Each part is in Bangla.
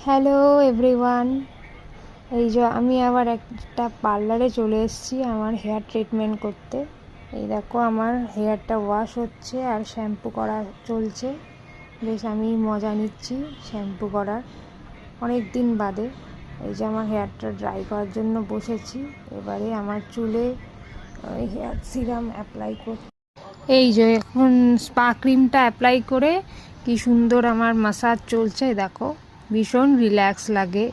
হ্যালো এভরিওয়ান, এই যে আমি আবার একটা পার্লারে চলে এসেছি আমার হেয়ার ট্রিটমেন্ট করতে। এই দেখো আমার হেয়ারটা ওয়াশ হচ্ছে আর শ্যাম্পু করা চলছে। বেশ আমি মজা নিচ্ছি শ্যাম্পু করার অনেক দিন বাদে। এই যে আমার হেয়ারটা ড্রাই করার জন্য বসেছি। এবারে আমার চুলে হেয়ার সিরাম অ্যাপ্লাই করছি। এই যে এখন স্পা ক্রিমটা অ্যাপ্লাই করে কি সুন্দর আমার মাসাজ চলছে, দেখো ভীষণ রিল্যাক্স লাগে।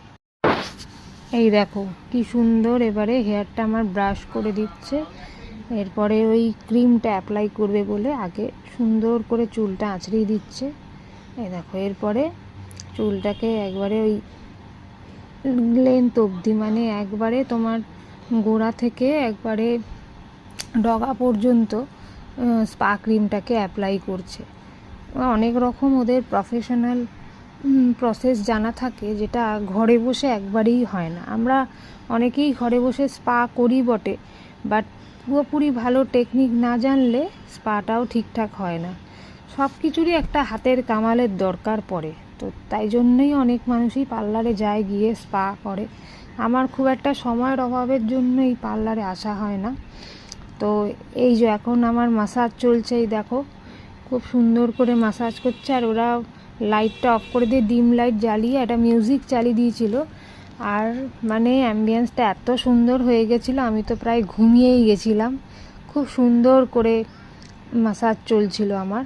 এই দেখো কি সুন্দর এবারে হেয়ারটা আমার ব্রাশ করে দিচ্ছে। এরপরে ওই ক্রিমটা অ্যাপ্লাই করবে বলে আগে সুন্দর করে চুলটা আঁচড়িয়ে দিচ্ছে। এই দেখো এরপরে চুলটাকে একবারে ওই লেন্থ অবধি, মানে একবারে তোমার গোড়া থেকে একবারে ডগা পর্যন্ত স্পা ক্রিমটাকে অ্যাপ্লাই করছে। অনেক রকম ওদের প্রফেশনাল প্রসেস জানা থাকে, যেটা ঘরে বসে একবারেই হয় না। আমরা অনেকেই ঘরে বসে স্পা করি বটে, বাট পুরোপুরি ভালো টেকনিক না জানলে স্পাটাও ঠিকঠাক হয় না। সব কিছুরই একটা হাতের কামালের দরকার পড়ে, তো তাই জন্যই অনেক মানুষই পার্লারে যায়, গিয়ে স্পা করে। আমার খুব একটা সময়ের অভাবের জন্য এই পার্লারে আসা হয় না। তো এই যে এখন আমার মাসাজ চলছে, এই দেখো খুব সুন্দর করে মাসাজ করছে। আর ওরা লাইটটা অফ করে দিয়ে ডিম লাইট জ্বালিয়ে একটা মিউজিক চালিয়ে দিয়েছিল। আর মানে অ্যাম্বিয়েন্সটা এত সুন্দর হয়ে গেছিলো, আমি তো প্রায় ঘুমিয়েই গেছিলাম। খুব সুন্দর করে মাসাজ চলছিল আমার।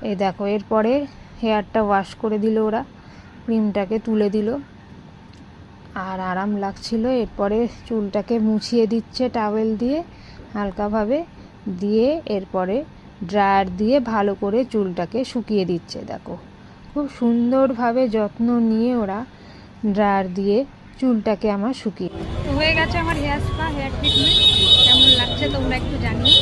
এই দেখো এরপরে হেয়ারটা ওয়াশ করে দিল, ওরা ক্রিমটাকে তুলে দিল আর আরাম লাগছিল। এরপরে চুলটাকে মুছিয়ে দিচ্ছে টাওয়েল দিয়ে হালকাভাবে, দিয়ে এরপরে ড্রায়ার দিয়ে ভালো করে চুলটাকে শুকিয়ে দিচ্ছে। দেখো খুব সুন্দরভাবে যত্ন নিয়ে ওরা ড্রায়ার দিয়ে চুলটাকে আমার শুকিয়ে। তো হয়ে গেছে আমার হেয়ার স্পা, হেয়ার ট্রিটমেন্ট। কেমন লাগছে তোমরা একটু জানিও।